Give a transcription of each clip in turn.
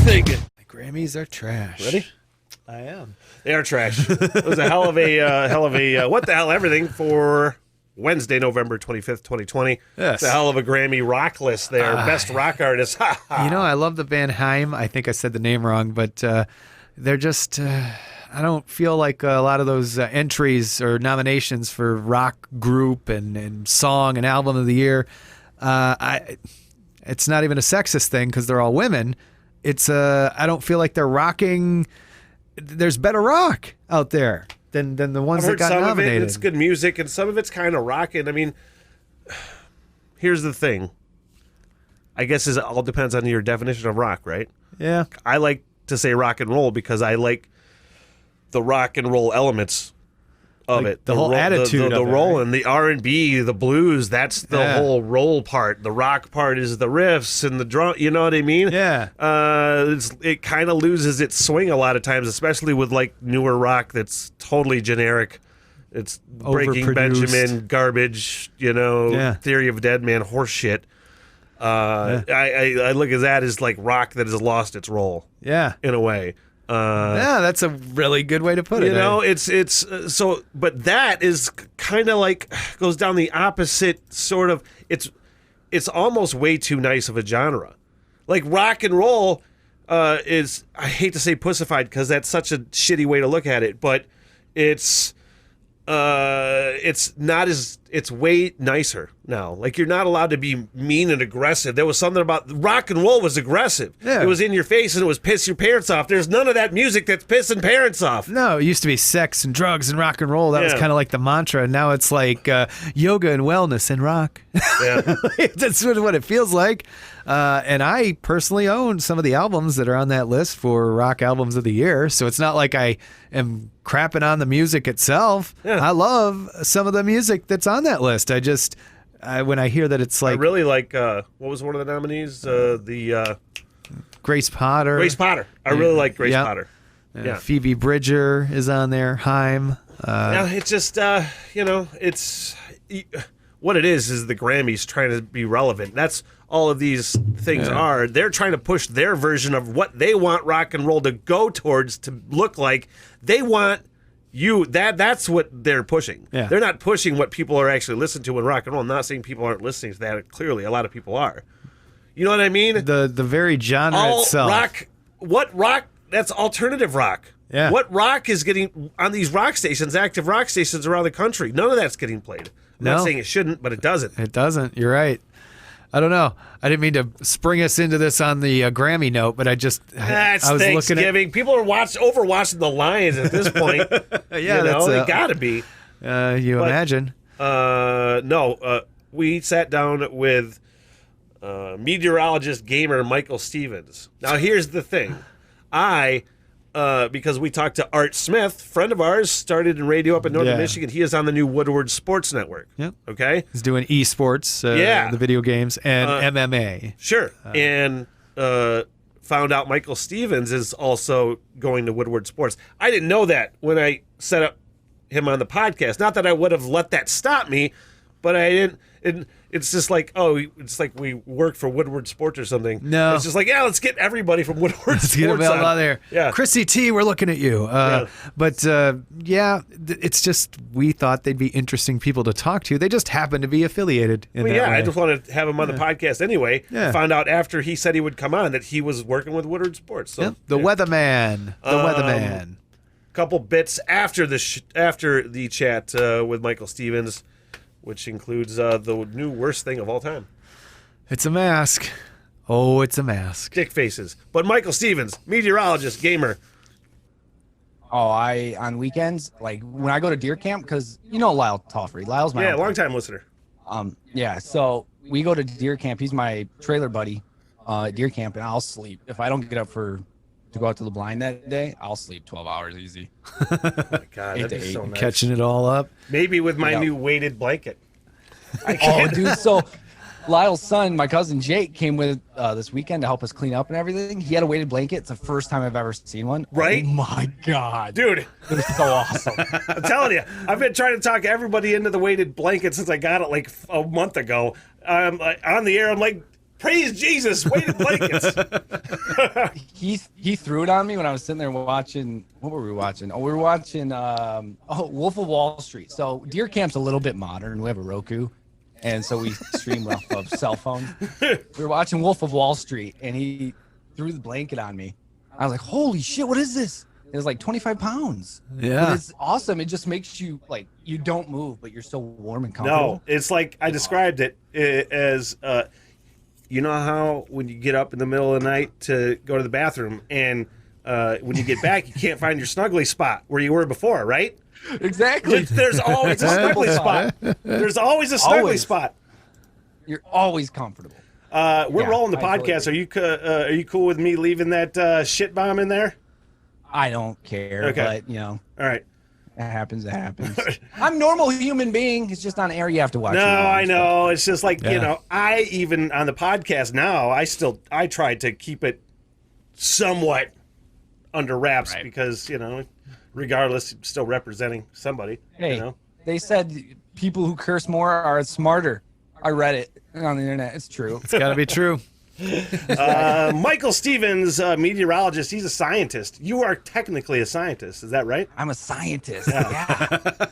everything. The Grammys are trash. Ready? I am. They are trash. It was a hell of a what the hell everything for Wednesday, November 25th, 2020. Yes. It's a hell of a Grammy rock list there. Best rock artist. You know, I love the band Haim. I think I said the name wrong, but they're just, I don't feel like a lot of those entries or nominations for rock group and song and album of the year. It's not even a sexist thing because they're all women. It's I don't feel like they're rocking. There's better rock out there than the ones that got some nominated. Of it, it's good music, and some of it's kind of rocking. I mean, here's the thing. I guess it all depends on your definition of rock, right? Yeah. I like to say rock and roll because I like the rock and roll elements of it. The whole attitude the of it, roll right? and the R&B, the blues, that's the whole roll part. The rock part is the riffs and the drum, you know what I mean? Yeah. It kind of loses its swing a lot of times, especially with like newer rock that's totally generic. It's Breaking Overproduced. Benjamin, garbage, Theory of a Dead Man, horse shit. I look at that as like rock that has lost its role. Yeah. In a way. Yeah, that's a really good way to put it. It's so, but that is kind of like goes down the opposite sort of. It's almost way too nice of a genre. Like rock and roll is, I hate to say pussified because that's such a shitty way to look at it, but it's not as, it's way nicer now. Like you're not allowed to be mean and aggressive. There was something about rock and roll was aggressive. Yeah. It was in your face and it was piss your parents off. There's none of that music that's pissing parents off. No, it used to be sex and drugs and rock and roll. That was Yeah. kind of like the mantra. Now it's like yoga and wellness and rock. Yeah. That's sort of what it feels like. And I personally own some of the albums that are on that list for rock albums of the year. So it's not like I am crapping on the music itself. Yeah. I love some of the music that's on that list. When I hear that it's like I really like, what was one of the nominees? Grace Potter. Grace Potter. I really like Grace Yeah. Potter. Yeah. Phoebe Bridger is on there. Haim. Yeah, it's just, it's what it is the Grammys trying to be relevant. That's all of these things are. They're trying to push their version of what they want rock and roll to go towards, to look like. They want you, that's what they're pushing. Yeah. They're not pushing what people are actually listening to in rock and roll. I'm not saying people aren't listening to that. Clearly, a lot of people are. You know what I mean? The very genre itself. Rock, that's alternative rock. Yeah. What rock is getting on these rock stations, active rock stations around the country? None of that's getting played. I'm not saying it shouldn't, but it doesn't. It doesn't. You're right. I don't know. I didn't mean to spring us into this on the Grammy note, but I was Thanksgiving. People are overwatching the Lions at this point. Yeah, they gotta be. Imagine. We sat down with meteorologist gamer Michael Stevens. Now, here's the thing. Because we talked to Art Smith, friend of ours, started in radio up in Northern Michigan. He is on the new Woodward Sports Network. Yep. Okay? He's doing esports, the video games, and MMA. Sure. And found out Michael Stevens is also going to Woodward Sports. I didn't know that when I set up him on the podcast. Not that I would have let that stop me, but I didn't. It's just like, it's like we work for Woodward Sports or something. No. It's just like, let's get everybody from Woodward Sports. Let's get them out there. Yeah. Chrissy T, we're looking at you. But it's just we thought they'd be interesting people to talk to. They just happen to be affiliated in that way. I just wanted to have him on the podcast anyway. Yeah. Found out after he said he would come on that he was working with Woodward Sports. So, The Weatherman. The Weatherman. Couple bits after the chat with Michael Stevens, which includes the new worst thing of all time. It's a mask. Oh, it's a mask. Dick faces. But Michael Stevens, meteorologist, gamer. On weekends, like when I go to deer camp, because Lyle Toffrey. Lyle's my uncle. Long-time listener. So we go to deer camp. He's my trailer buddy at deer camp, and I'll sleep. If I don't get up to go out to the blind that day, I'll sleep 12 hours easy. Oh my God, that'd be so nice. Catching it all up. Maybe with my new weighted blanket. Dude, so Lyle's son, my cousin Jake, came with this weekend to help us clean up and everything. He had a weighted blanket. It's the first time I've ever seen one. Right? Oh my God. Dude. It was so awesome. I'm telling you, I've been trying to talk everybody into the weighted blanket since I got it like a month ago. On the air, I'm like, Praise Jesus, weighted blankets. He threw it on me when I was sitting there watching. What were we watching? Oh, we were watching Wolf of Wall Street. So deer camp's a little bit modern. We have a Roku, and so we stream off of cell phones. We were watching Wolf of Wall Street, and he threw the blanket on me. I was like, "Holy shit, what is this?" It was like 25 pounds. Yeah. But it's awesome. It just makes you like you don't move, but you're so warm and comfortable. No, it's like I described it as. You know how when you get up in the middle of the night to go to the bathroom and when you get back, you can't find your snuggly spot where you were before, right? Exactly. There's always a snuggly spot. There's always a snuggly spot. You're always comfortable. We're rolling the I totally podcast. Are you cool with me leaving that shit bomb in there? I don't care, Okay. but All right. it happens. It happens. I'm a normal human being. It's just on air. You have to watch. No, I know. Stuff. It's just like, I even on the podcast now, I try to keep it somewhat under wraps because, regardless, I'm still representing somebody. Hey, they said people who curse more are smarter. I read it on the internet. It's true. It's got to be true. Michael Stevens, meteorologist, he's a scientist. You are technically a scientist, is that right? I'm a scientist. Yeah.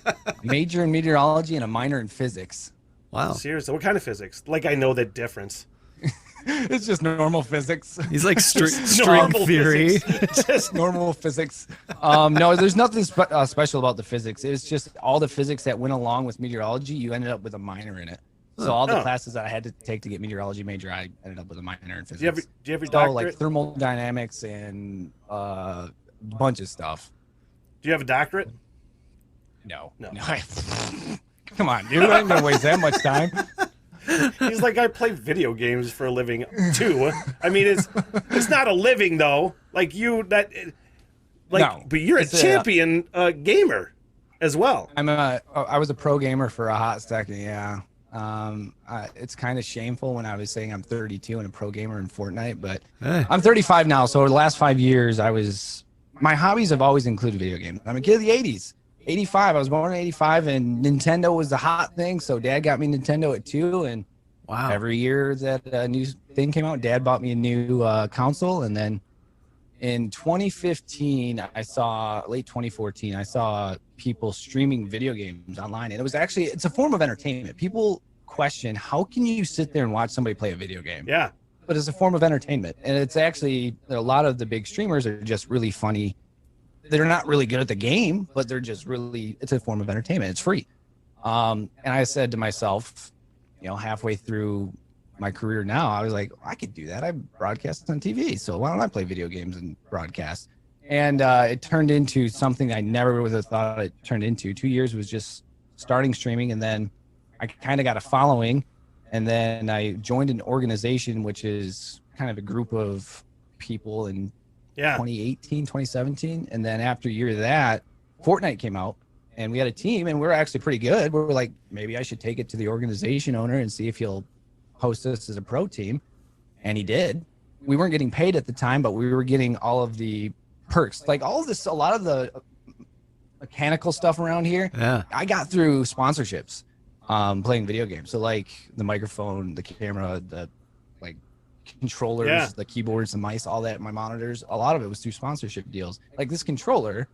Major in meteorology and a minor in physics. Wow. Seriously, what kind of physics? Like I know that difference. It's just normal physics. He's like string Normal theory. physics. Just normal physics. No, there's nothing special about the physics. It's just all the physics that went along with meteorology. You ended up with a minor in it. So all the classes that I had to take to get meteorology major, I ended up with a minor in physics. Do you have your So doctorate? like thermodynamics and a bunch of stuff. Do you have a doctorate? No. No. Come on, dude. I ain't gonna waste that much time. He's like, I play video games for a living too. I mean, it's not a living though. Like but you're a it's champion gamer as well. I was a pro gamer for a hot second. Yeah. It's kind of shameful when I was saying I'm 32 and a pro gamer in Fortnite, but I'm 35 now. So over the last 5 years, my hobbies have always included video games. I'm a kid of the 80s. 85. I was born in 85, and Nintendo was the hot thing. So Dad got me Nintendo at 2, and Wow. every year that a new thing came out, Dad bought me a new console, and then in 2015, late 2014, I saw people streaming video games online, and it's a form of entertainment. People question, how can you sit there and watch somebody play a video game? Yeah. But it's a form of entertainment, and it's actually a lot of the big streamers are just really funny. They're not really good at the game, but they're just it's a form of entertainment. It's free. And I said to myself, halfway through my career now, I was like, I could do that. I broadcast on TV, so why don't I play video games and broadcast? And it turned into something I never would have thought it turned into. 2 years was just starting streaming, and then I kind of got a following, and then I joined an organization, which is kind of a group of people in 2018, 2017. And then after a year of that, Fortnite came out, and we had a team, and we're actually pretty good. We were like, maybe I should take it to the organization owner and see if he'll host us as a pro team. And he did. We weren't getting paid at the time, but we were getting all of the perks, like all of this, a lot of the mechanical stuff around here. Yeah. I got through sponsorships, playing video games. So like the microphone, the camera, the controllers, the keyboards, the mice, all that, my monitors, a lot of it was through sponsorship deals. Like this controller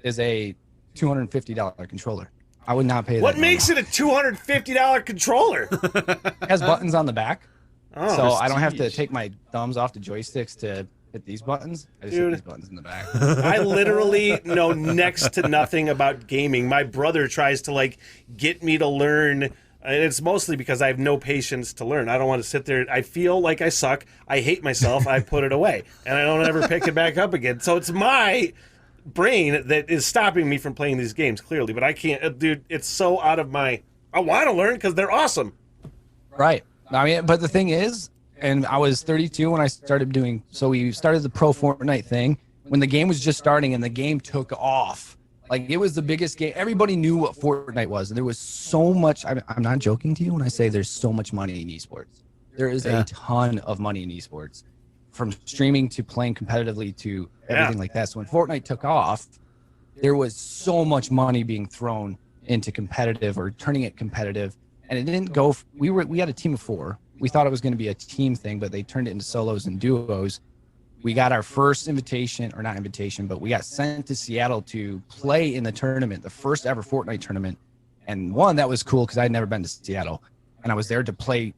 is a $250 controller. I would not pay that. What makes it a $250 controller? It has buttons on the back. Oh, So I don't have to take my thumbs off the joysticks to hit these buttons. I just hit these buttons in the back. I literally know next to nothing about gaming. My brother tries to get me to learn, and it's mostly because I have no patience to learn. I don't want to sit there. I feel like I suck. I hate myself. I put it away, and I don't ever pick it back up again. So it's my brain that is stopping me from playing these games, clearly. But I can't, dude. It's so out of my. I want to learn because they're awesome. Right. I mean, but the thing is, and I was 32 when I started doing. So we started the pro Fortnite thing when the game was just starting, and the game took off. Like it was the biggest game. Everybody knew what Fortnite was, and there was so much. I'm not joking to you when I say there's so much money in esports. There is a ton of money in esports, from streaming to playing competitively to everything like that. So when Fortnite took off, there was so much money being thrown into competitive or turning it competitive, and it didn't go. We had a team of 4. we thought it was going to be a team thing, but they turned it into solos and duos. We got our first invitation, or not invitation, but we got sent to Seattle to play in the tournament, the first ever Fortnite tournament. And one, that was cool because I'd never been to Seattle. And I was there to play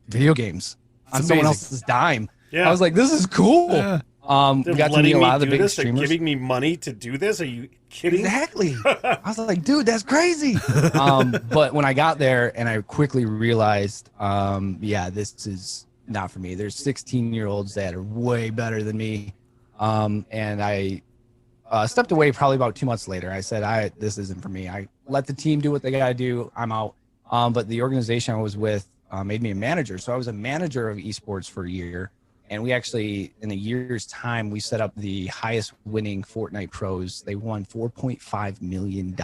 video games on someone else's dime. Yeah. I was like, this is cool. Yeah. We got to meet a lot of the big streamers. They're giving me money to do this? Are you kidding? Exactly. I was like, dude, that's crazy. But when I got there and I quickly realized, this is not for me. There's 16-year-olds that are way better than me. And I stepped away probably about 2 months later. I said, this isn't for me. I let the team do what they got to do. I'm out. But the organization I was with made me a manager. So I was a manager of esports for a year. And we actually, in a year's time, we set up the highest winning Fortnite pros. They won $4.5 million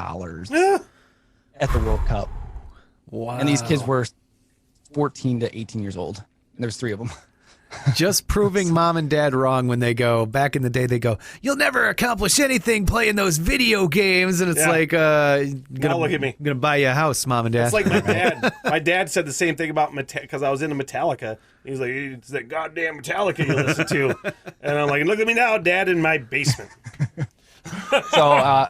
at the World Cup. Wow. And these kids were 14 to 18 years old. And there's 3 of them. Just proving mom and dad wrong when they go, back in the day, they go, you'll never accomplish anything playing those video games. And it's like, now look at me. I'm going to buy you a house, mom and dad. It's like my dad. My dad said the same thing about because I was into Metallica. He was like, it's that goddamn Metallica you listen to. And I'm like, look at me now, Dad, in my basement. So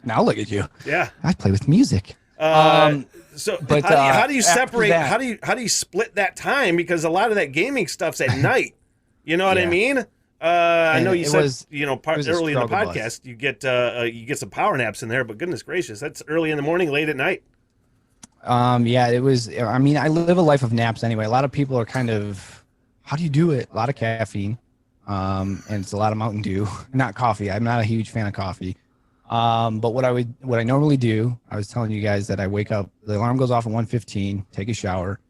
now look at you. Yeah. I play with music. So, but how do you separate? that, How do you split that time? Because a lot of that gaming stuff's at night. You know what I mean? I know you said early in the podcast you get some power naps in there, but goodness gracious, that's early in the morning, late at night. It was. I mean, I live a life of naps anyway. A lot of people are kind of, how do you do it? A lot of caffeine, and it's a lot of Mountain Dew, not coffee. I'm not a huge fan of coffee. But what I normally do, I was telling you guys that I wake up, the alarm goes off at 1:15, take a shower,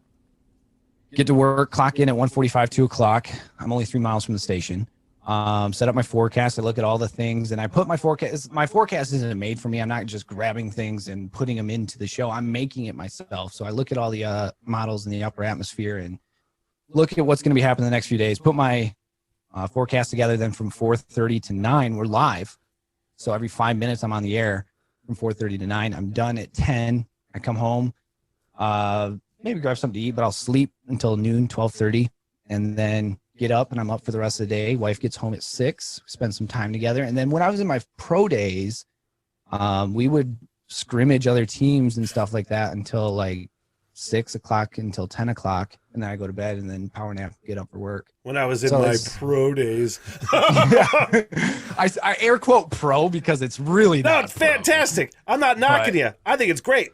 get to work, clock in at 1:45, 2 o'clock. I'm only 3 miles from the station. Set up my forecast. I look at all the things and I put my forecast. My forecast isn't made for me. I'm not just grabbing things and putting them into the show. I'm making it myself. So I look at all the models in the upper atmosphere and look at what's going to be happening the next few days. Put my forecast together. Then from 4:30 to 9, we're live. So every 5 minutes I'm on the air from 4:30 to 9. I'm done at 10. I come home, maybe grab something to eat, but I'll sleep until noon, 12:30, and then get up and I'm up for the rest of the day. Wife gets home at 6, spend some time together. And then when I was in my pro days, we would scrimmage other teams and stuff like that until like 6 o'clock until 10 o'clock. And then I go to bed and then power nap, get up for work. When I was in my pro days. I air quote pro because it's really not it's fantastic. I'm not knocking you. I think it's great.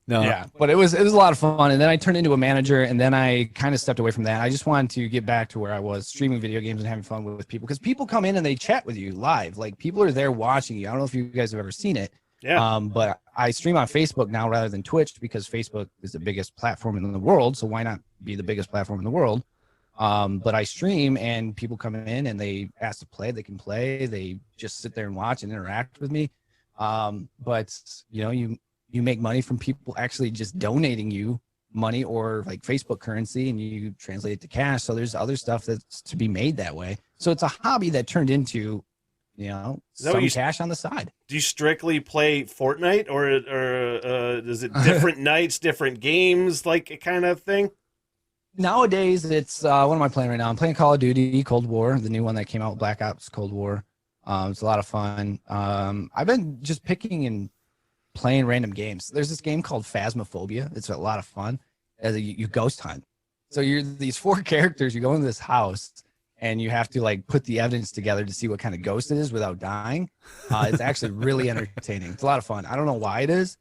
No. Yeah, but it was a lot of fun. And then I turned into a manager and then I kind of stepped away from that. I just wanted to get back to where I was streaming video games and having fun with people, because people come in and they chat with you live. Like, people are there watching you. I don't know if you guys have ever seen it. Yeah. But I stream on Facebook now rather than Twitch because Facebook is the biggest platform in the world. So why not be the biggest platform in the world? But I stream and people come in and they ask to play. They can play. They just sit there and watch and interact with me. But you make money from people actually just donating you money or like Facebook currency, and you translate it to cash. So there's other stuff that's to be made that way. So it's a hobby that turned into, some cash on the side. Do you strictly play Fortnite or is it different nights, different games, like kind of thing? Nowadays, it's what am I playing right now? I'm playing Call of Duty Cold War, the new one that came out, Black Ops Cold War. It's a lot of fun. I've been just picking and playing random games. There's this game called Phasmophobia. It's a lot of fun. You ghost hunt. So you're these 4 characters. You go into this house and you have to like put the evidence together to see what kind of ghost it is without dying. It's actually really entertaining. It's a lot of fun. I don't know why it is.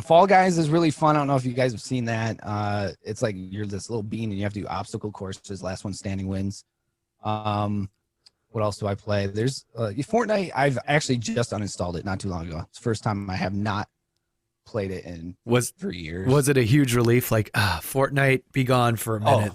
Fall Guys is really fun. I don't know if you guys have seen that. It's like you're this little bean and you have to do obstacle courses. Last one standing wins. What else do I play? There's Fortnite. I've actually just uninstalled it not too long ago. It's the first time I have not played it in 3 years. Was it a huge relief? Like, Fortnite, be gone for a minute.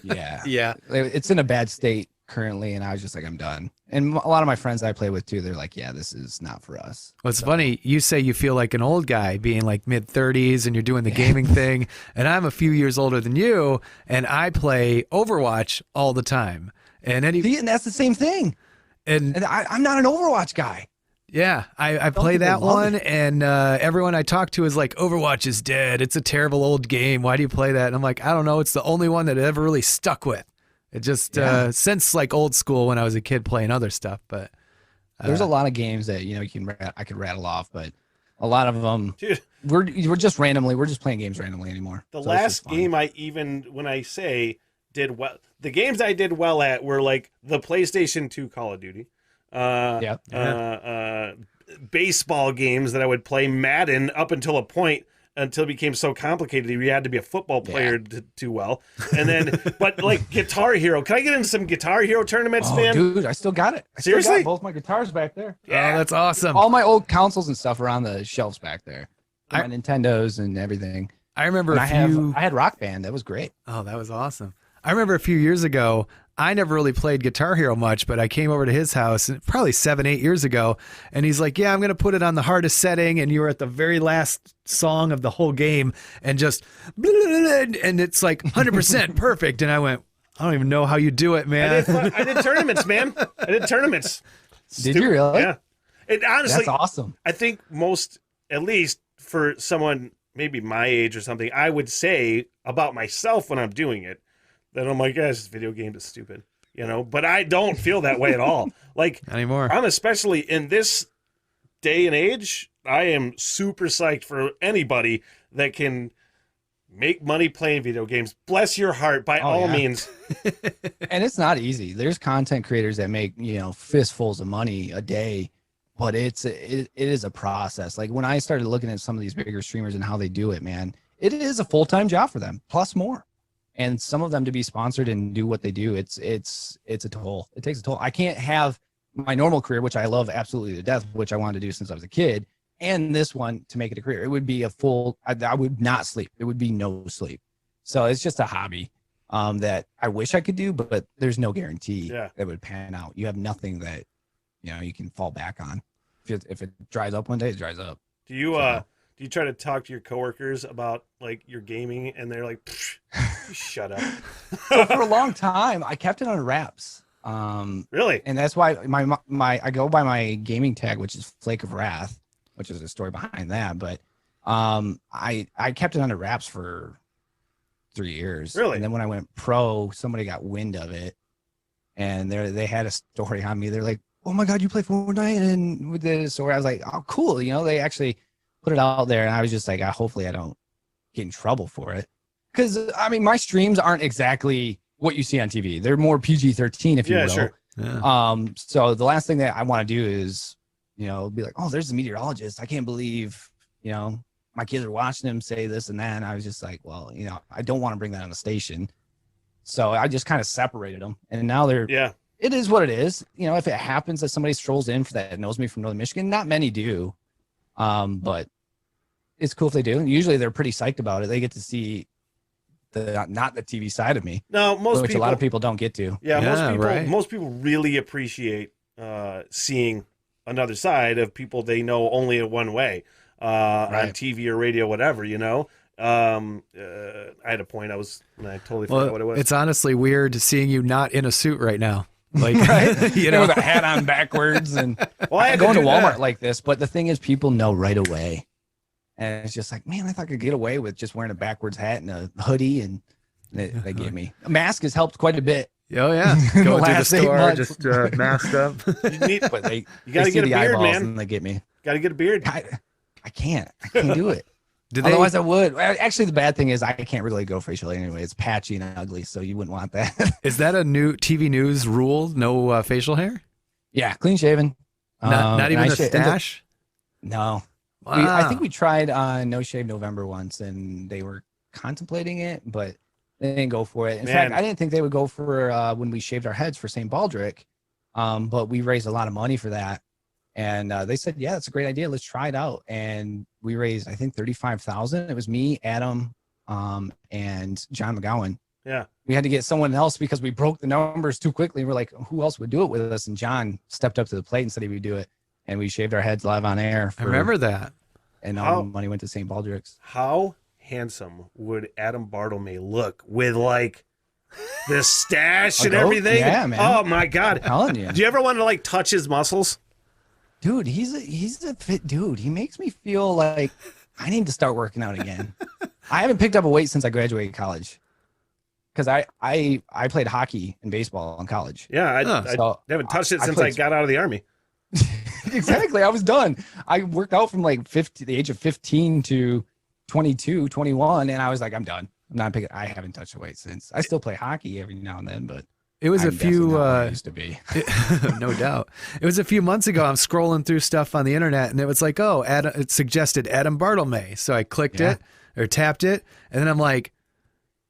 Yeah. Yeah. It's in a bad state currently, and I was just like, I'm done. And a lot of my friends I play with too, they're like, yeah, this is not for us. Well, it's funny. You say you feel like an old guy being like mid-30s and you're doing the gaming thing, and I'm a few years older than you, and I play Overwatch all the time. And that's the same thing. And I'm not an Overwatch guy. Yeah, I play people that love one, and everyone I talk to is like, Overwatch is dead. It's a terrible old game. Why do you play that? And I'm like, I don't know. It's the only one that it ever really stuck with. It just, since like old school when I was a kid playing other stuff. But there's a lot of games that, you know, I could rattle off, but a lot of them, Dude, we're just playing games randomly anymore. the So it's last just fun. game when I say did well, the games I did well at were like the PlayStation 2 Call of Duty. Baseball games that I would play, Madden, up until a point until it became so complicated you had to be a football player to do well. And then, but like Guitar Hero, can I get into some Guitar Hero tournaments, man? Dude, I still got it. Seriously? Still got both my guitars back there. Oh, that's awesome. All my old consoles and stuff are on the shelves back there. My Nintendos and everything. I remember I had Rock Band. That was great. Oh, that was awesome. I remember a few years ago, I never really played Guitar Hero much, but I came over to his house probably 7-8 years ago, and he's like, yeah, I'm going to put it on the hardest setting, and you were at the very last song of the whole game, and just, and it's like 100% perfect, and I went, I don't even know how you do it, man. I did tournaments, man. I did tournaments. Did you really? Yeah. It honestly, That's awesome. I think most, at least for someone maybe my age or something, I would say about myself when I'm doing it, that I'm like, this video game is stupid, you know, but I don't feel that way at all. Like Not anymore. I'm especially in this day and age, I am super psyched for anybody that can make money playing video games. Bless your heart, by all means. And it's not easy. There's content creators that make, you know, fistfuls of money a day, but it is a process. Like when I started looking at some of these bigger streamers and how they do it, man, it is a full-time job for them, plus more. And some of them to be sponsored and do what they do, it's a toll. It takes a toll. I can't have my normal career, which I love absolutely to death, which I wanted to do since I was a kid, and this one to make it a career. It would be I would not sleep. It would be no sleep. So it's just a hobby that I wish I could do, but there's no guarantee that would pan out. You have nothing that, you know, you can fall back on. If it dries up one day, it dries up. Do you do you try to talk to your coworkers about like your gaming and they're like, shut up? So for a long time, I kept it under wraps. Really? And that's why I go by my gaming tag, which is Flake of Wrath, which is a story behind that. But I kept it under wraps for 3 years. Really? And then when I went pro, somebody got wind of it, and they had a story on me. They're like, "Oh my God, you play Fortnite?" And with the story, I was like, "Oh, cool." You know, they actually put it out there, and I was just like, hopefully I don't get in trouble for it. Because, I mean, my streams aren't exactly what you see on TV. They're more PG-13, if you will. Sure. Yeah. So the last thing that I want to do is, you know, be like, oh, there's a meteorologist. I can't believe, you know, my kids are watching him say this and that. And I was just like, well, you know, I don't want to bring that on the station. So I just kind of separated them. And now it is what it is. You know, if it happens that somebody strolls in for that knows me from Northern Michigan, not many do. But it's cool if they do. And usually they're pretty psyched about it. They get to see not the TV side of me. No, which a lot of people don't get to. Yeah, most people really appreciate seeing another side of people they know only in one way on TV or radio, whatever, you know. I had a point. I totally forgot what it was. It's honestly weird seeing you not in a suit right now. Like, you know, with a hat on backwards, and I go into Walmart like this. But the thing is, people know right away, and it's just like, man, I thought I could get away with just wearing a backwards hat and a hoodie, and they get me. A mask has helped quite a bit. Oh yeah, going to the store, just masked up. You got to get a beard, man. And they get me. Got to get a beard. I can't do it. Otherwise, I would. Actually, the bad thing is I can't really go facial anyway. It's patchy and ugly, so you wouldn't want that. Is that a new TV news rule? No facial hair? Yeah, clean shaven. Not even a stash? No. Wow. I think we tried No Shave November once, and they were contemplating it, but they didn't go for it. In fact, I didn't think they would go for when we shaved our heads for St. Baldrick, but we raised a lot of money for that. And they said, yeah, that's a great idea. Let's try it out. And we raised, I think, $35,000. It was me, Adam, and John McGowan. Yeah. We had to get someone else because we broke the numbers too quickly. We're like, who else would do it with us? And John stepped up to the plate and said he would do it. And we shaved our heads live on air. I remember that. And all the money went to St. Baldrick's. How handsome would Adam Bartlemay look with like this stash and everything? Yeah, man. Oh my God. I'm telling you. Do you ever want to like touch his muscles? Dude, he's a fit dude. He makes me feel like I need to start working out again. I haven't picked up a weight since I graduated college. Because I played hockey and baseball in college. Yeah, I haven't touched it since I got out of the Army. Exactly. I was done. I worked out from like the age of 15 to 22, 21, and I was like, I'm done. I'm not picking. I haven't touched a weight since. I still play hockey every now and then, but it was I'm a few. definitely not where I used to be. No doubt. It was a few months ago. I'm scrolling through stuff on the internet, and it was like, oh, it suggested Adam Bartlemay. So I clicked it or tapped it, and then I'm like,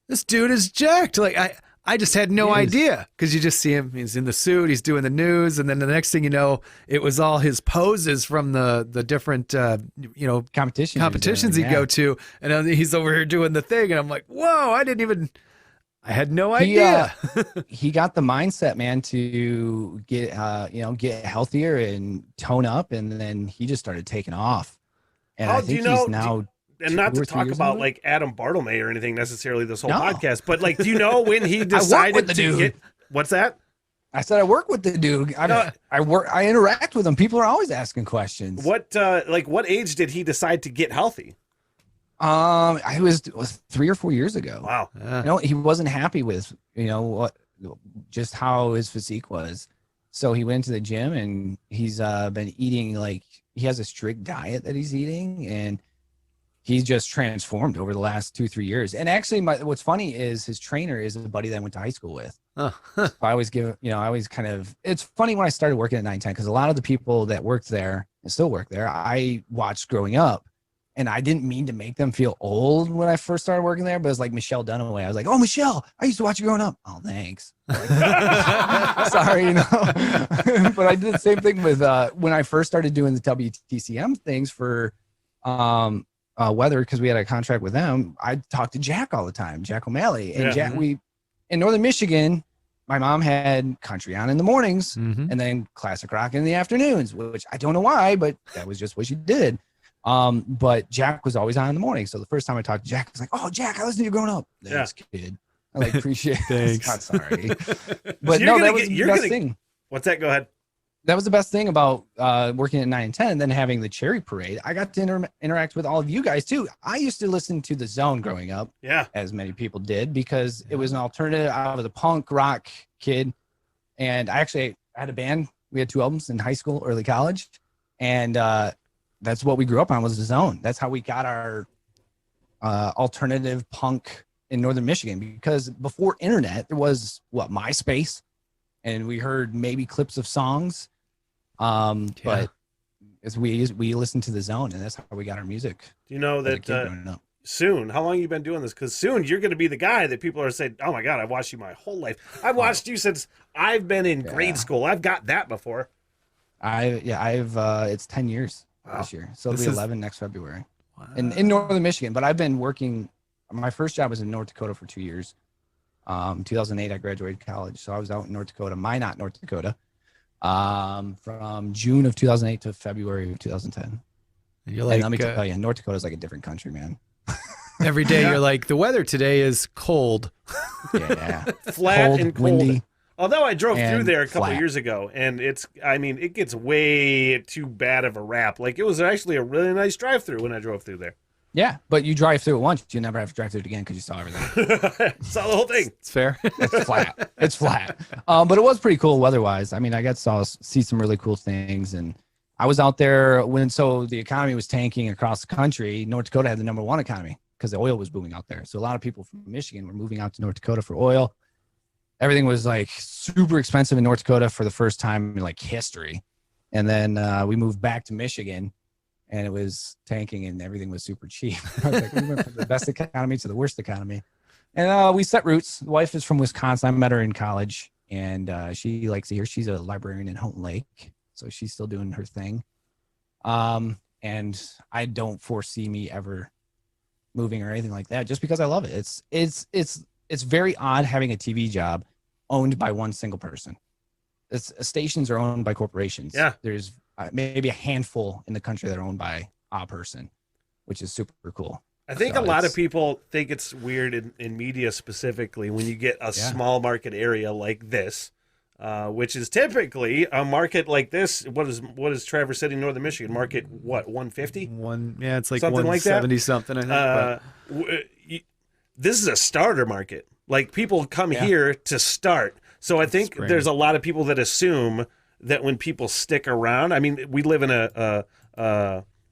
this dude is jacked. Like I just had no idea, because you just see him. He's in the suit. He's doing the news, and then the next thing you know, it was all his poses from the different competitions he'd go to, and then he's over here doing the thing, and I'm like, whoa! I had no idea. He got the mindset, man, to get get healthier and tone up, and then he just started taking off. And I think he's now. And not to talk about like Adam Bartlemay or anything necessarily this whole podcast, but like, do you know when he decided to get? What's that? I said I work with the dude. I interact with him. People are always asking questions. What age did he decide to get healthy? I was 3 or 4 years ago. Wow. He wasn't happy with just how his physique was, so he went to the gym, and he's been eating, like, he has a strict diet that he's eating, and he's just transformed over the last 2-3 years. And actually, what's funny is his trainer is a buddy that I went to high school with. So I always it's funny when I started working at 910, because a lot of the people that worked there and still work there, I watched growing up, and I didn't mean to make them feel old when I first started working there, but it's like Michelle Dunaway. I was like, oh, Michelle, I used to watch you growing up. Oh, thanks. Sorry, but I did the same thing with when I first started doing the WTCM things for weather, because we had a contract with them. I talked to Jack all the time, Jack O'Malley, and Jack. We in Northern Michigan, my mom had country on in the mornings, and then classic rock in the afternoons, which I don't know why, but that was just what she did. But Jack was always on in the morning. So the first time I talked to Jack, I was like, "Oh, Jack, I listened to you growing up." Thanks, kid. I like appreciate it. Thanks. I'm sorry, but so no, that was the best thing. What's that? Go ahead. That was the best thing about working at 9 and 10, and then having the cherry parade. I got to interact with all of you guys too. I used to listen to The Zone growing up, as many people did, because it was an alternative. I was a punk rock kid, and I had a band. We had 2 albums in high school, early college, and that's what we grew up on, was The Zone. That's how we got our alternative punk in Northern Michigan, because before internet, there was MySpace, and we heard maybe clips of songs. But as we listened to The Zone, and that's how we got our music. Do you know that soon, how long have you been doing this? Because soon you're going to be the guy that people are saying, oh my God, I've watched you my whole life. I've watched you since I've been in grade school. I've got that before. It's 10 years this year. So it'll be 11 next February. Wow. In Northern Michigan. But I've been working, my first job was in North Dakota for 2 years. 2008, I graduated college. So I was out in North Dakota, Minot, North Dakota, from June of 2008 to February of 2010. You're like, and let me tell you, North Dakota is like a different country, man. Every day you're like, the weather today is cold. Yeah. Flat cold, and cold. windy. Although I drove through there a couple of years ago, and it gets way too bad of a rap. Like, it was actually a really nice drive-through when I drove through there. Yeah, but you drive through it once, you never have to drive through it again because you saw everything. Saw the whole thing. It's fair. It's flat. It's flat. But it was pretty cool weather-wise. I mean, I got to see some really cool things, and I was out there so the economy was tanking across the country. North Dakota had the #1 economy because the oil was booming out there. So a lot of people from Michigan were moving out to North Dakota for oil. Everything was like super expensive in North Dakota for the first time in like history. And then we moved back to Michigan, and it was tanking and everything was super cheap. I was like, we went from the best economy to the worst economy. And we set roots. The wife is from Wisconsin. I met her in college, and she likes it here. She's a librarian in Houghton Lake, so she's still doing her thing. And I don't foresee me ever moving or anything like that, just because I love it. It's very odd having a TV job owned by one single person. Stations are owned by corporations. Yeah. There's maybe a handful in the country that are owned by a person, which is super cool. I think a lot of people think it's weird in media specifically when you get a small market area like this. which is typically a market like this. What is Traverse City, Northern Michigan market? What, 150? It's like Something like that? 170 something, I think. This is a starter market. Like, people come here to start. So I think there's a lot of people that assume that when people stick around, I mean, we live in a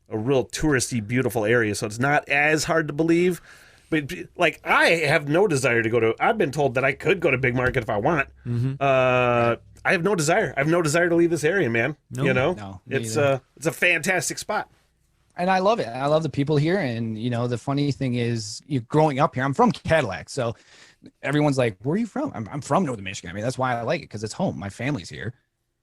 real touristy, beautiful area, so it's not as hard to believe. But like, I have no desire to go to. I've been told that I could go to Big Market if I want. I have no desire. I have no desire to leave this area, man. You know, No, it's a fantastic spot. And I love it. I love the people here. And, you know, the funny thing is, you growing up here, I'm from Cadillac. So everyone's like, where are you from? I'm from Northern Michigan. I mean, that's why I like it, because it's home. My family's here.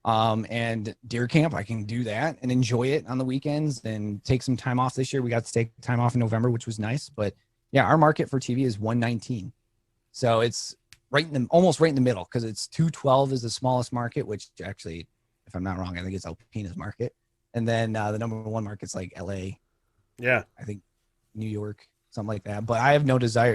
And deer camp, I can do that and enjoy it on the weekends and take some time off this year. We got to take time off in November, which was nice. But yeah, our market for TV is 119. So it's almost right in the middle, because it's 212 is the smallest market, which actually, if I'm not wrong, I think it's Alpina's market. And then the number one market's like LA. Yeah. I think New York, something like that. But I have no desire.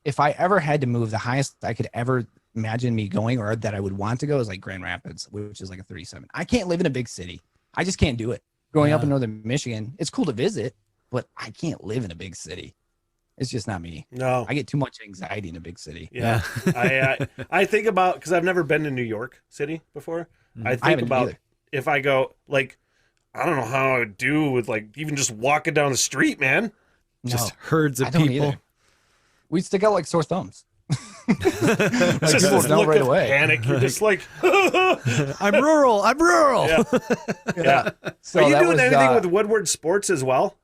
If I ever had to move, the highest I could ever imagine me going, or that I would want to go, is like Grand Rapids, which is like a 37. I can't live in a big city. I just can't do it. Growing up in Northern Michigan, it's cool to visit, but I can't live in a big city. It's just not me. No, I get too much anxiety in a big city. Yeah. I think about, because I've never been to New York City before. I think about either. If I go, like, I don't know how I would do with, like, even just walking down the street, man. Just herds of I don't people. either. We'd stick out like sore thumbs. Just people this know look right of away. panic. You're just like, I'm rural. yeah. So Are you that doing was, anything with Woodward Sports as well?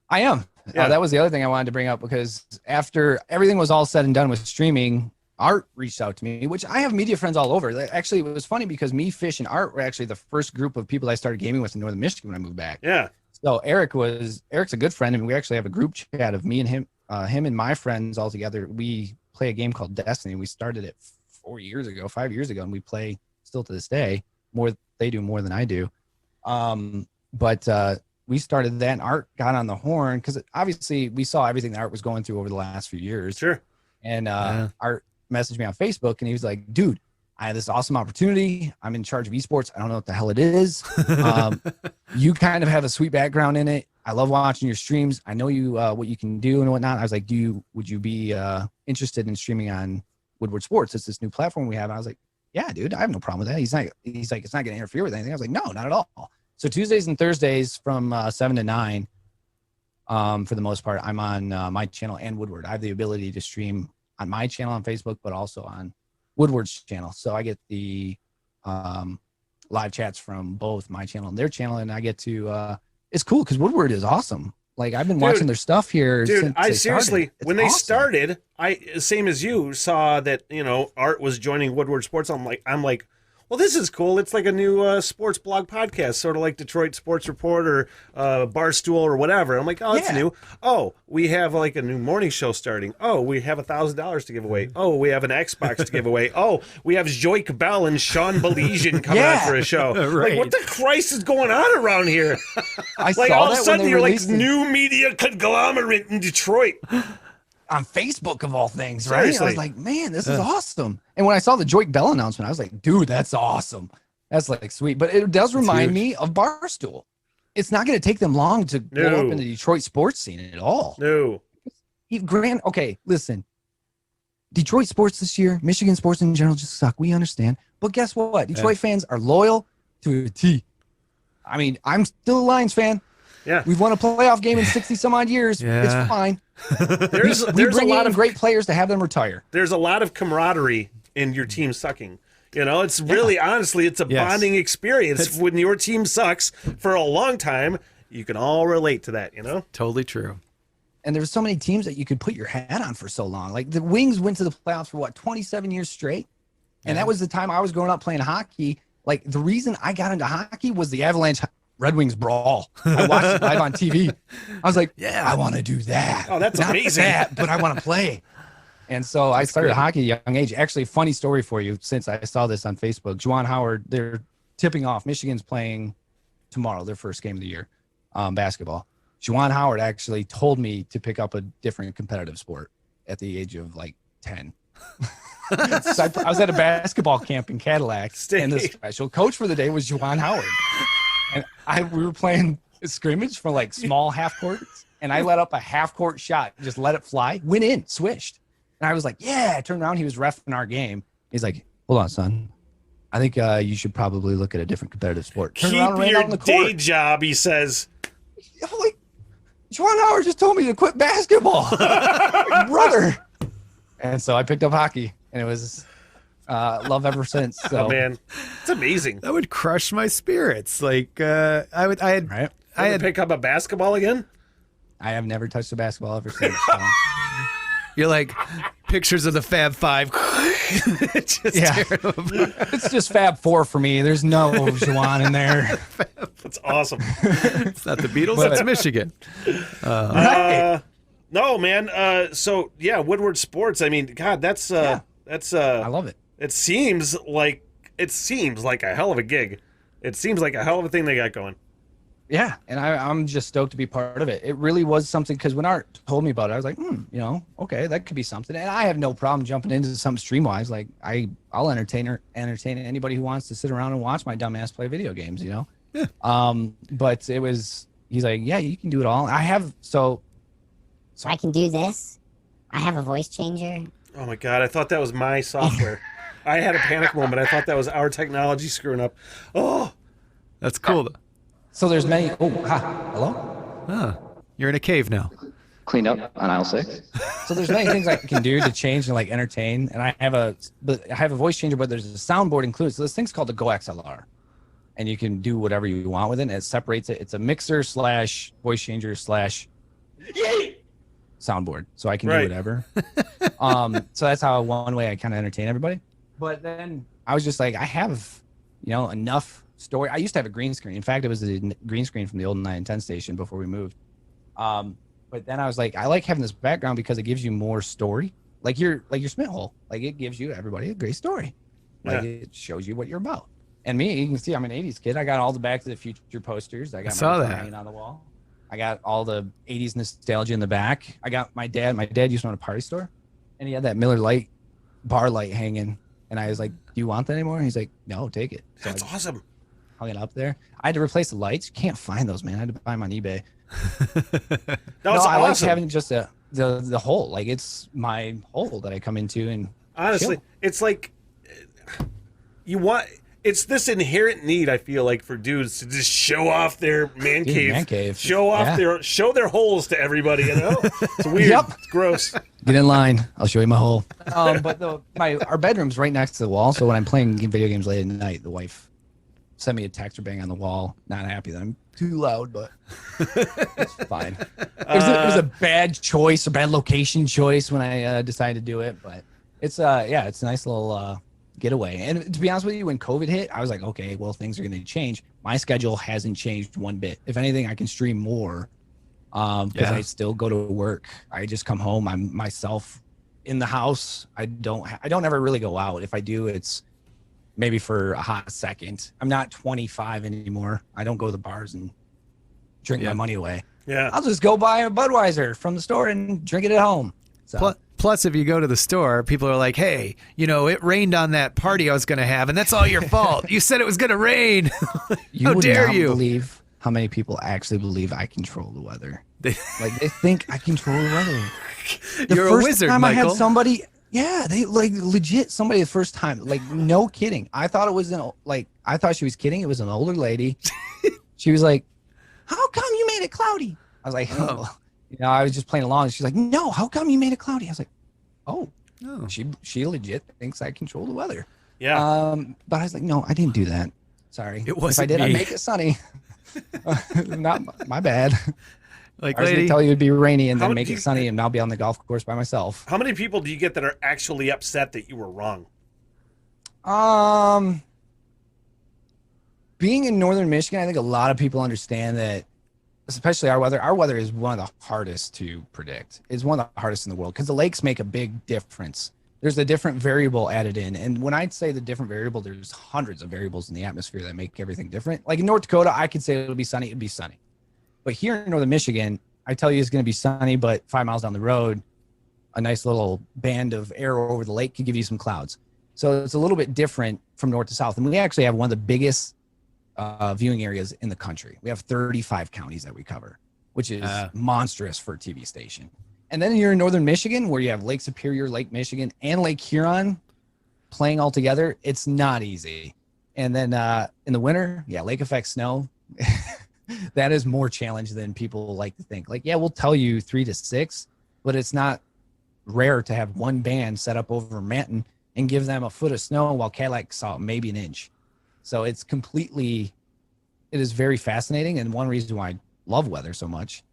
I am. Yeah. That was the other thing I wanted to bring up, because after everything was all said and done with streaming, Art reached out to me, which I have media friends all over. Actually, it was funny because me, Fish, and Art were actually the first group of people I started gaming with in Northern Michigan when I moved back. Yeah. So Eric's a good friend, and we actually have a group chat of me and him and my friends all together. We play a game called Destiny. We started it 5 years ago, and we play still to this day. They do more than I do. But we started that, and Art got on the horn, because obviously we saw everything that Art was going through over the last few years. Sure. And Art messaged me on Facebook, and he was like, dude, I have this awesome opportunity. I'm in charge of esports. I don't know what the hell it is. You kind of have a sweet background in it. I love watching your streams. I know you what you can do and whatnot. I was like, would you be interested in streaming on Woodward Sports? It's this new platform we have. And I was like, yeah, dude, I have no problem with that. He's like, it's not going to interfere with anything. I was like, no, not at all. So Tuesdays and Thursdays from 7 to 9, for the most part, I'm on my channel and Woodward. I have the ability to stream on my channel on Facebook, but also on Woodward's channel. So I get the live chats from both my channel and their channel, and I get to it's cool because Woodward is awesome. Like, I've been watching their stuff here. Dude, since I they seriously, started. when they started, I, same as you, saw that, you know, Art was joining Woodward Sports. I'm like, well, this is cool. It's like a new sports blog podcast, sort of like Detroit Sports Report or Barstool or whatever. I'm like, oh, it's new. Oh, we have like a new morning show starting. Oh, we have $1,000 to give away. Oh, we have an Xbox to give away. Oh, we have Joik Bell and Sean Belizean coming on for a show. Right. Like, what the Christ is going on around here? I Like, saw all of a that sudden, when they you're like released it new media conglomerate in Detroit. on Facebook of all things, right? Seriously. I was like, man, this is awesome. And when I saw the Joik Bell announcement, I was like, dude, that's awesome. That's like sweet. But it does remind me of Barstool. It's not going to take them long to blow up in the Detroit sports scene at all. No. Okay, listen. Detroit sports this year, Michigan sports in general just suck. We understand. But guess what? Detroit fans are loyal to a T. I mean, I'm still a Lions fan. Yeah. We've won a playoff game in 60 some odd years. Yeah. It's fine. There's We a bring lot in of great players to have them retire. there's a lot of camaraderie in your team sucking. You know, it's really, honestly, it's a bonding experience. When your team sucks for a long time, you can all relate to that, you know? Totally true. And there were so many teams that you could put your hat on for so long. Like the Wings went to the playoffs for 27 years straight. And that was the time I was growing up playing hockey. Like the reason I got into hockey was the Avalanche Red Wings brawl. I watched it live on TV. I was like, I want to do that. Oh, that's Not amazing. that, but I want to play. And so I started hockey at a young age. Actually, funny story for you, since I saw this on Facebook. Juwan Howard, they're tipping off. Michigan's playing tomorrow, their first game of the year, basketball. Juwan Howard actually told me to pick up a different competitive sport at the age of like 10. So I was at a basketball camp in Cadillac, and the special coach for the day was Juwan Howard. And we were playing scrimmage for like small half courts, and I let up a half court shot, just let it fly, went in, swished. And I was like, yeah, I turned around, he was reffing our game. He's like, hold on, son. I think you should probably look at a different competitive sport. Keep your day job, he says. I'm like, Juwan Howard just told me to quit basketball. Like, brother. And so I picked up hockey, and it was love ever since. So. Oh, man. It's amazing. That would crush my spirits. Like, I had pick up a basketball again? I have never touched a basketball ever since. So. You're like, pictures of the Fab Five. It's just Fab Four for me. There's no Juwan in there. That's awesome. It's not the Beatles, that's Michigan. No, man. So yeah, Woodward Sports. I mean, God, that's I love it. It seems like a hell of a gig. It seems like a hell of a thing they got going. Yeah, and I'm just stoked to be part of it. It really was something, because when Art told me about it, I was like, okay, that could be something. And I have no problem jumping into something stream-wise. Like, I'll entertain anybody who wants to sit around and watch my dumbass play video games, Yeah. But he's like, yeah, you can do it all. So I can do this? I have a voice changer? Oh my God, I thought that was my software. I had a panic moment. I thought that was our technology screwing up. Oh, that's cool. So there's many. Oh, hello? You're in a cave now. Clean up on aisle 6. So there's many things I can do to change and like entertain. And I have a voice changer, but there's a soundboard included. So this thing's called the Go XLR. And you can do whatever you want with it. And it separates it. It's a mixer / voice changer / soundboard. So I can do whatever. So that's how one way I kind of entertain everybody. But then I was just like, I have, enough story. I used to have a green screen. In fact, it was a green screen from the old 9 and 10 station before we moved. But then I was like, I like having this background because it gives you more story. Like your Smith hole. Like, it gives you everybody a great story. Like, it shows you what you're about. And me, you can see I'm an 80s kid. I got all the Back to the Future posters. I got my hanging on the wall. I got all the 80s nostalgia in the back. I got my dad. My dad used to own a party store, and he had that Miller Lite bar light hanging. And I was like, do you want that anymore? And he's like, no, take it. So that's awesome. Hung it up there. I had to replace the lights. You can't find those, man. I had to buy them on eBay. I like having just the hole. Like, it's my hole that I come into, and honestly, it's like it's this inherent need, I feel like, for dudes to just show off their man cave. Show off show their holes to everybody, It's weird. Yep. It's gross. Get in line. I'll show you my hole. But our bedroom's right next to the wall, so when I'm playing video games late at night, the wife sent me a text or bang on the wall. Not happy that I'm too loud, but it's fine. It was a bad choice, a bad location choice when I decided to do it, but it's it's a nice little getaway. And to be honest with you, when COVID hit, I was like, okay, well, things are going to change. My schedule hasn't changed one bit. If anything, I can stream more because I still go to work. I just come home. I'm myself in the house. I don't ever really go out. If I do, it's maybe for a hot second. I'm not 25 anymore. I don't go to the bars and drink my money away. Yeah, I'll just go buy a Budweiser from the store and drink it at home. So. Plus, if you go to the store, people are like, hey, it rained on that party I was going to have, and that's all your fault. You said it was going to rain. How dare you? Believe how many people actually believe I control the weather. They think I control the weather. You're a wizard, time Michael. I had somebody, they legit somebody the first time, no kidding. I thought it was I thought she was kidding. It was an older lady. She was like, how come you made it cloudy? I was like, I was just playing along. She's like, no, how come you made it cloudy? I was like, oh. She legit thinks I control the weather. Yeah. But I was like, no, I didn't do that. Sorry. It wasn't if I did, me. I'd make it sunny. Not my bad. Like, I was going lady, to tell you it'd be rainy and then make do it you- sunny, and I'll be on the golf course by myself. How many people do you get that are actually upset that you were wrong? Being in northern Michigan, I think a lot of people understand that, especially our weather. Our weather is one of the hardest to predict. It's one of the hardest in the world because the lakes make a big difference. There's a different variable added in. And when I'd say the different variable, there's hundreds of variables in the atmosphere that make everything different. Like in North Dakota, I could say it'll be sunny, it'd be sunny. But here in northern Michigan, I tell you it's going to be sunny, but 5 miles down the road, a nice little band of air over the lake could give you some clouds. So it's a little bit different from north to south. And we actually have one of the biggest viewing areas in the country. We have 35 counties that we cover, which is monstrous for a TV station. And then you're in northern Michigan, where you have Lake Superior, Lake Michigan, and Lake Huron playing all together. It's not easy. And then in the winter, lake effect snow. That is more challenge than people like to think. Like, we'll tell you 3 to 6, but it's not rare to have one band set up over a mountain and give them a foot of snow while Cadillac saw maybe an inch. So it is very fascinating, and one reason why I love weather so much.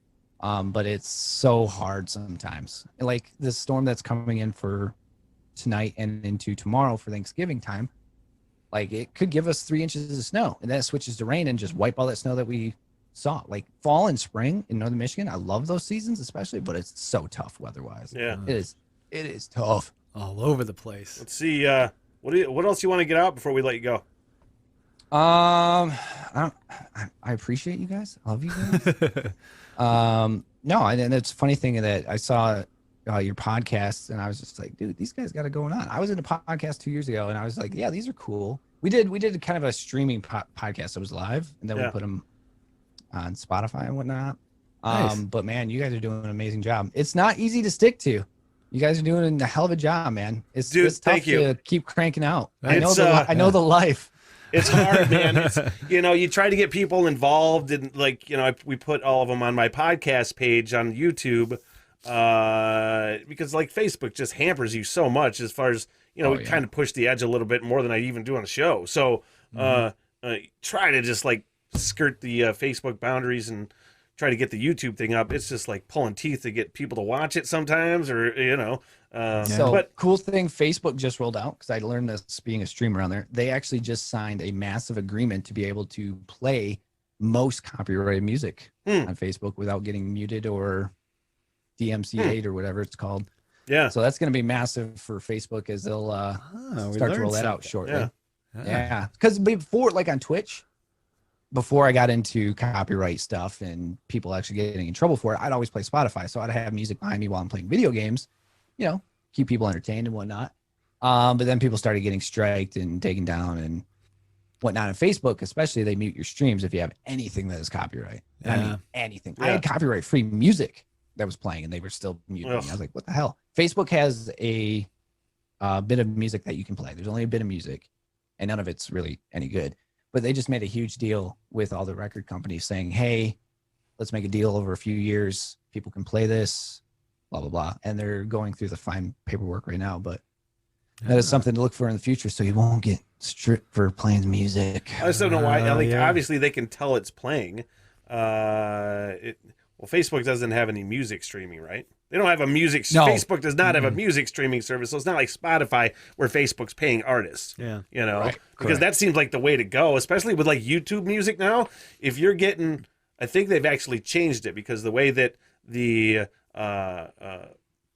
But it's so hard sometimes. Like this storm that's coming in for tonight and into tomorrow for Thanksgiving time, like it could give us 3 inches of snow, and then it switches to rain and just wipe all that snow that we saw. Like fall and spring in northern Michigan, I love those seasons especially, but it's so tough weather-wise. Yeah, it is tough. All over the place. Let's see. What else you want to get out before we let you go? I appreciate you guys. I love you guys. No, and it's a funny thing that I saw your podcast, and I was just like, dude, these guys got it going on. I was in a podcast 2 years ago, and I was like, yeah, these are cool. We did kind of a streaming podcast that was live, and then we put them on Spotify and whatnot. Nice. But man, you guys are doing an amazing job. It's not easy to stick to. You guys are doing a hell of a job, man. It's tough thank you. to keep cranking out. I It's, know the life. It's hard, man. It's, you try to get people involved, and we put all of them on my podcast page on YouTube, because like Facebook just hampers you so much as far as we kind of push the edge a little bit more than I even do on the show. So try to just like skirt the Facebook boundaries and try to get the YouTube thing up. It's just like pulling teeth to get people to watch it sometimes, or but cool thing, Facebook just rolled out, because I learned this being a streamer on there. They actually just signed a massive agreement to be able to play most copyrighted music on Facebook without getting muted or DMCA'd or whatever it's called. Yeah. So that's going to be massive for Facebook as they'll start to roll that out shortly. Yeah. Because before, like on Twitch, before I got into copyright stuff and people actually getting in trouble for it, I'd always play Spotify. So I'd have music behind me while I'm playing video games, keep people entertained and whatnot. But then people started getting striked and taken down and whatnot. On Facebook, especially, they mute your streams if you have anything that is copyright. Yeah. I mean, anything. Yeah. I had copyright-free music that was playing, and they were still muting me. I was like, what the hell? Facebook has a bit of music that you can play. There's only a bit of music, and none of it's really any good. But they just made a huge deal with all the record companies saying, hey, let's make a deal over a few years. People can play this, blah, blah, blah. And they're going through the fine paperwork right now. But that is something to look for in the future, so you won't get stripped for playing music. I just don't know why. Obviously, they can tell it's playing. Facebook doesn't have any music streaming, right? They don't have a music. No. Facebook does not have a music streaming service, so it's not like Spotify where Facebook's paying artists. Yeah, right. Because that seems like the way to go, especially with like YouTube Music now. If you're getting, I think they've actually changed it, because the way that the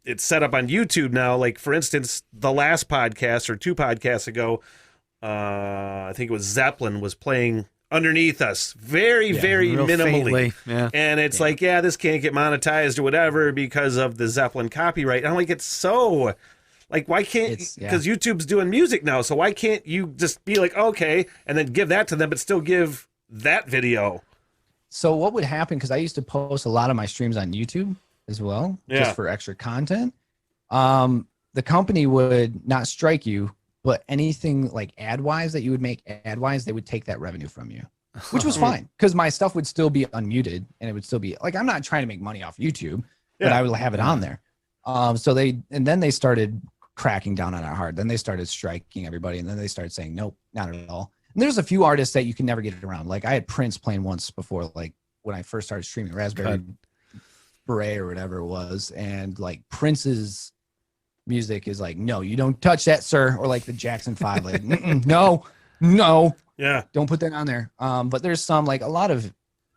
it's set up on YouTube now, like for instance, the last podcast or 2 podcasts ago, I think it was Zeppelin was playing underneath us very minimally, and it's like, this can't get monetized or whatever because of the Zeppelin copyright. I'm like, it's so like, why can't, because YouTube's doing music now, so why can't you just be like, okay, and then give that to them but still give that video? So what would happen, because I used to post a lot of my streams on YouTube as well, just for extra content, the company would not strike you, but anything like ad-wise that you would make ad-wise, they would take that revenue from you, which was fine, because my stuff would still be unmuted, and it would still be like, I'm not trying to make money off YouTube, but I would have it on there. Then they started cracking down on it hard. Then they started striking everybody, and then they started saying, nope, not at all. And there's a few artists that you can never get it around. Like I had Prince playing once before, like when I first started streaming Raspberry Beret or whatever it was, and like Prince's music is like, no, you don't touch that, sir. Or like the Jackson 5, like, no, don't put that on there. But there's some, like a lot of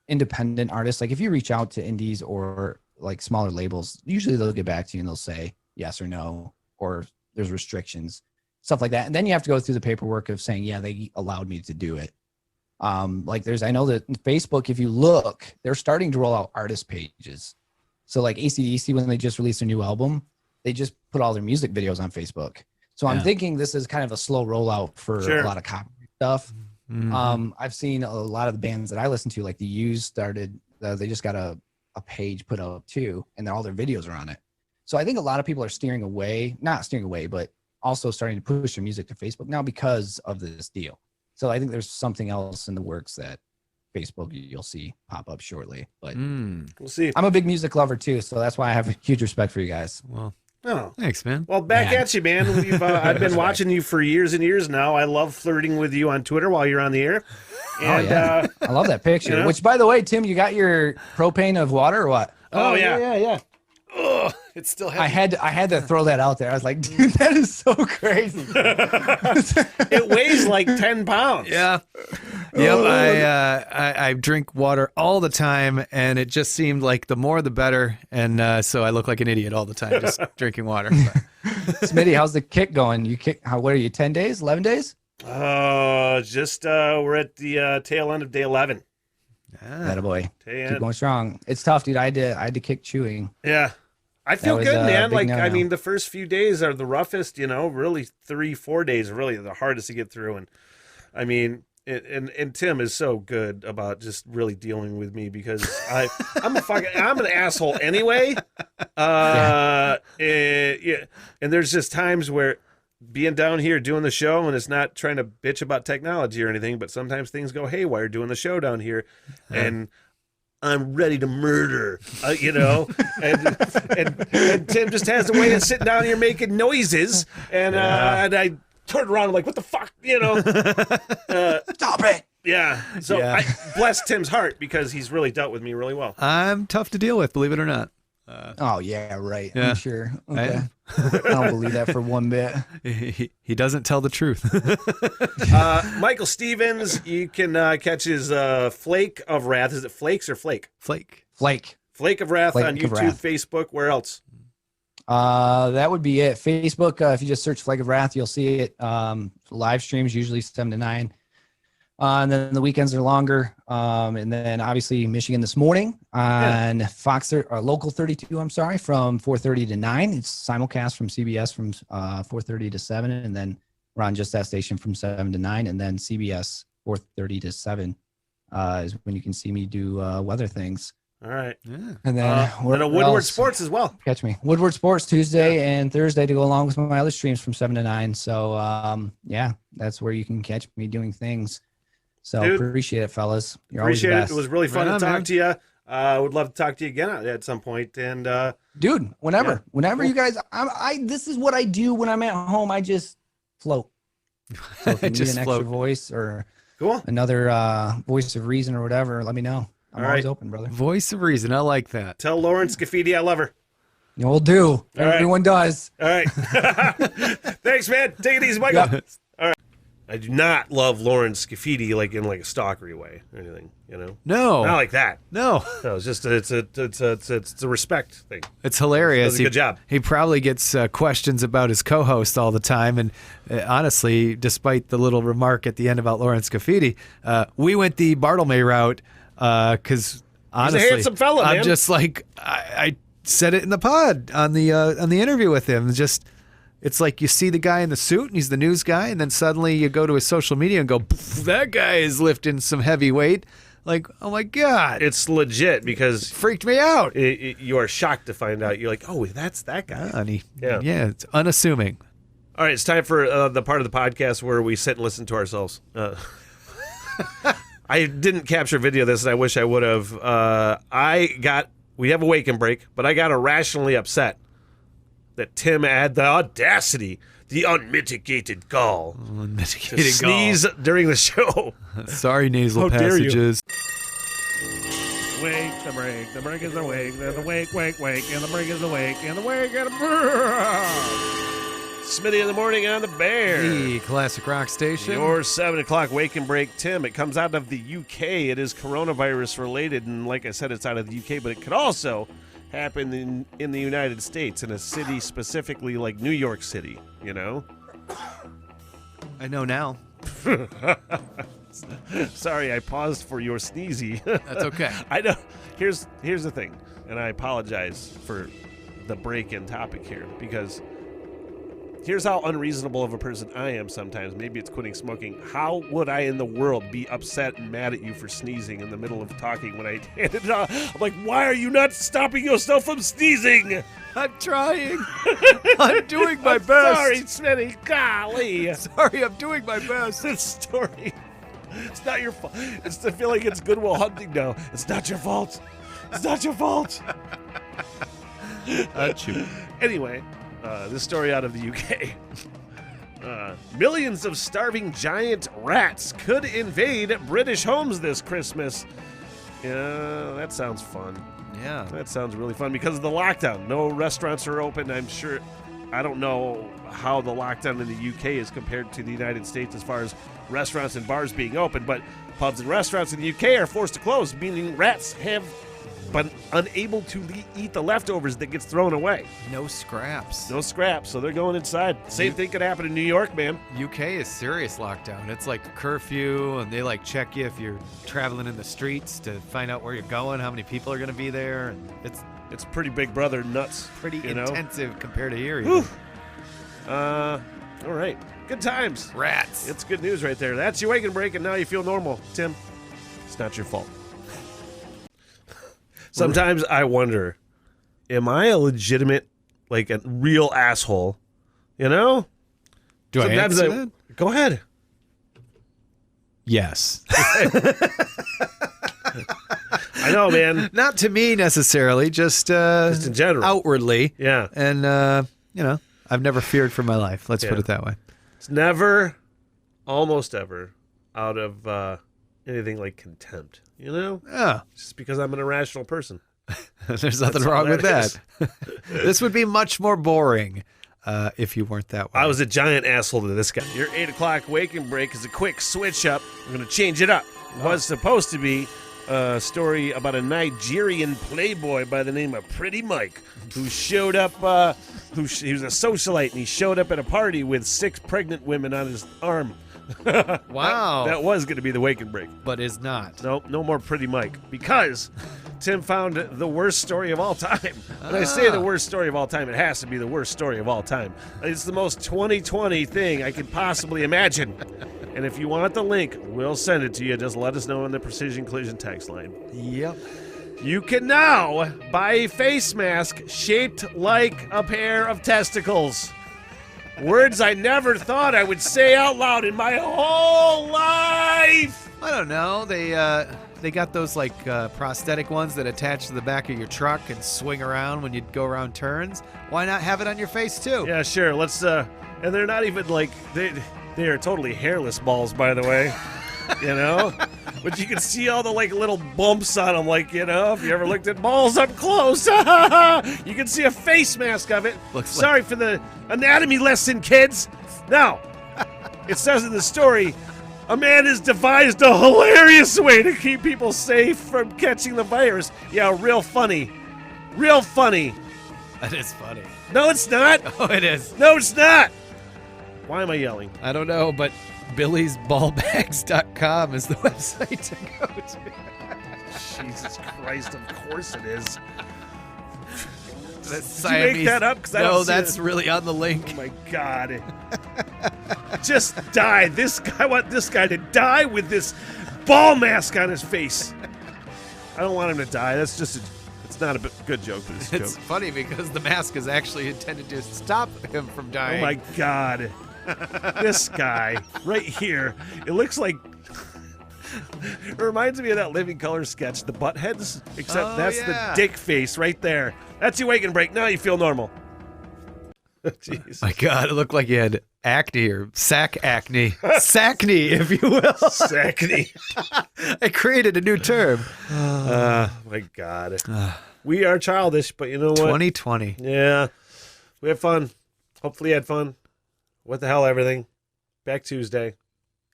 independent artists, like if you reach out to indies or like smaller labels, usually they'll get back to you and they'll say yes or no, or there's restrictions, stuff like that. And then you have to go through the paperwork of saying, they allowed me to do it. I know that Facebook, if you look, they're starting to roll out artist pages. So like AC/DC, when they just released a new album, they just put all their music videos on Facebook. So I'm thinking this is kind of a slow rollout for a lot of copyright stuff. I've seen a lot of the bands that I listen to, like the Used started, they just got a page put up too, and all their videos are on it. So I think a lot of people are not steering away, but also starting to push their music to Facebook now because of this deal. So I think there's something else in the works that Facebook you'll see pop up shortly. But we'll see. I'm a big music lover too, so that's why I have a huge respect for you guys. Well, oh, thanks, man. Well, back at you, man. I've been watching you for years and years now. I love flirting with you on Twitter while you're on the air. And, I love that picture. Which, by the way, Tim, you got your propane of water or what? Oh yeah. Yeah. Oh, it's still heavy. I had to throw that out there. I was like, dude, that is so crazy. It weighs like 10 pounds. Yeah. Yep. I drink water all the time, and it just seemed like the more the better, and so I look like an idiot all the time just drinking water. Smitty, how's the kick going? What are you, 10 days, 11 days? We're at the tail end of day 11. Attaboy. Keep going strong. It's tough, dude. I had to kick chewing. Yeah. I feel was good, a man. big Like, no-no. I mean, the first few days are the roughest, really 3-4 days are really the hardest to get through. And I mean, and Tim is so good about just really dealing with me because I'm an asshole anyway. And there's just times where being down here doing the show, and it's not trying to bitch about technology or anything, but sometimes things go haywire doing the show down here, and I'm ready to murder, and Tim just has a way of sitting down here making noises, and I turn around, I'm like, what the fuck, Stop it. Yeah. So I bless Tim's heart because he's really dealt with me really well. I'm tough to deal with, believe it or not. Oh yeah, right. Yeah. I'm sure. Okay. I don't believe that for one bit. He doesn't tell the truth. Michael Stevens, you can catch his Flake of Wrath. Is it Flakes or Flake? Flake. Flake of Wrath on Flake of YouTube, Wrath. Facebook. Where else? That would be it. Facebook, if you just search Flake of Wrath, you'll see it. Live streams usually 7 to 9. And then the weekends are longer. And then obviously Michigan this morning on Local 32, I'm sorry, from 4:30 to 9. It's simulcast from CBS from 4:30 to 7. And then we're on just that station from 7 to 9. And then CBS 4:30 to 7 is when you can see me do weather things. All right. Yeah. And then Woodward Sports as well. Catch me. Woodward Sports Tuesday and Thursday to go along with my other streams from 7 to 9. So, that's where you can catch me doing things. So Dude, appreciate it, fellas. You're always the Appreciate it. best. It was really fun Right to on, talk man. to you. I would love to talk to you again at some point. And Dude, whenever you guys, this is what I do when I'm at home. I just float. So if you need Just an float. extra voice or cool. another voice of reason or whatever, let me know. I'm All always right. open, brother. Voice of reason. I like that. Tell Lauren Scafidi I love her. You'll do. All right. Everyone does. All right. Thanks, man. Take it easy, Michael. Yep. All right. I do not love Lauren Scafidi like in like a stalkery way or anything, No. Not like that. No. No, it's just it's a respect thing. It's hilarious. Does a good job. He probably gets questions about his co-host all the time. And honestly, despite the little remark at the end about Lawrence Scafidi, we went the Bartlemay route because honestly, He's a handsome fella, I'm man. just like I said it in the pod on the interview with him. It's like you see the guy in the suit and he's the news guy, and then suddenly you go to his social media and go, that guy is lifting some heavy weight. Like, oh my God. It's legit because freaked me out. you are shocked to find out. You're like, oh, that's that guy. Honey. Yeah. Yeah, it's unassuming. All right, it's time for the part of the podcast where we sit and listen to ourselves. I didn't capture video of this, and I wish I would have. We have a wake and break, but I got irrationally upset that Tim had the audacity, the unmitigated gall, to Unmitigated sneeze during the show. Sorry, nasal How dare you. passages. Wake, the break is the wake, the wake, and the break is the wake, and the wake, and the Smitty in the morning on the Bear. The classic rock station. Your 7 o'clock wake and break, Tim. It comes out of the UK. It is coronavirus related, and like I said, it's out of the UK, but it could also happen in the United States, in a city specifically like New York City, I know now. Sorry, I paused for your sneezy. That's okay. I know. Here's the thing, and I apologize for the break-in topic here, because here's how unreasonable of a person I am sometimes. Maybe it's quitting smoking. How would I in the world be upset and mad at you for sneezing in the middle of talking when I handed it off? I'm like, why are you not stopping yourself from sneezing? I'm trying. I'm doing my best. Sorry, Smitty. Golly. Sorry, I'm doing my best. This story. It's not your fault. I feel like it's Goodwill Hunting now. It's not your fault. It's not your fault. Achoo. Anyway, this story out of the UK. Millions of starving giant rats could invade British homes this Christmas. Yeah, that sounds fun. Yeah. That sounds really fun because of the lockdown. No restaurants are open. I don't know how the lockdown in the UK is compared to the United States as far as restaurants and bars being open, but pubs and restaurants in the UK are forced to close, meaning rats have been unable to eat the leftovers that gets thrown away. No scraps. No scraps, so they're going inside. Same thing could happen in New York, man. UK is serious lockdown. It's like a curfew, and they like check you if you're traveling in the streets to find out where you're going, how many people are going to be there, and It's pretty Big Brother nuts. pretty you know? intensive compared to here. Whew. Even. All right. Good times. Rats. It's good news right there. That's your wake and break, and now you feel normal. Tim, it's not your fault. Sometimes I wonder, am I a legitimate, like a real asshole? You know? Do I Sometimes answer that? Go ahead. Yes. I know, man. Not to me necessarily, just in general. outwardly. Yeah. And, I've never feared for my life. Let's put it that way. It's never, almost ever, out of anything like contempt. You know? Yeah. Just because I'm an irrational person. There's nothing That's wrong all with that that. This would be much more boring if you weren't that way. I was a giant asshole to this guy. Your 8 o'clock wake and break is a quick switch up. We're going to change it up. It was supposed to be a story about a Nigerian playboy by the name of Pretty Mike, who showed up, he was a socialite, and he showed up at a party with 6 pregnant women on his arm. Wow. That was going to be the wake and break. But is not. Nope, no more Pretty Mike. Because Tim found the worst story of all time. When I say the worst story of all time, it has to be the worst story of all time. It's the most 2020 thing I could possibly imagine. And if you want the link, we'll send it to you. Just let us know on the Precision Collision text line. Yep. You can now buy a face mask shaped like a pair of testicles. Words I never thought I would say out loud in my whole life. I don't know. They got those like prosthetic ones that attach to the back of your truck and swing around when you go around turns. Why not have it on your face too? Yeah, sure. Let's and they're not even like they are totally hairless balls, by the way. You know? But you can see all the like little bumps on them, like, you know, if you ever looked at balls up close. You can see a face mask of it. Sorry for the anatomy lesson, kids. Now, it says in the story, a man has devised a hilarious way to keep people safe from catching the virus. Yeah, real funny. Real funny. That is funny. No, it's not. Oh, it is. No, it's not. Why am I yelling? I don't know, but BillysBallbags.com is the website to go to. Jesus Christ, of course it is. Did you make that up? 'Cause I no, don't see that's it. really on the link. Oh my God. Just die. I want this guy to die with this ball mask on his face. I don't want him to die. That's just it's not a good joke, but it's a It's joke. funny because the mask is actually intended to stop him from dying. Oh my God. This guy right here. It looks like it reminds me of that Living Color sketch, the butt heads, except that's yeah. the dick face right there. That's your wake and break. Now you feel normal. Jesus. My God, it looked like you had acne or sack acne. Sackney, if you will. Sackney. I created a new term. My God. We are childish, but you know what? 2020. Yeah. We had fun. Hopefully you had fun. What the hell, everything. Back Tuesday.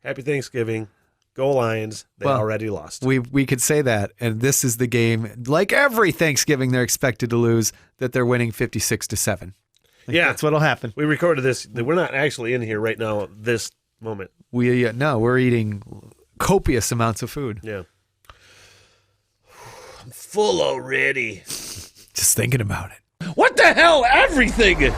Happy Thanksgiving. Go Lions. They already lost. We could say that, and this is the game, like every Thanksgiving they're expected to lose, that they're winning 56-7. Yeah. That's what'll happen. We recorded this. We're not actually in here right now at this moment. We're eating copious amounts of food. Yeah. I'm full already. Just thinking about it. What the hell? Everything.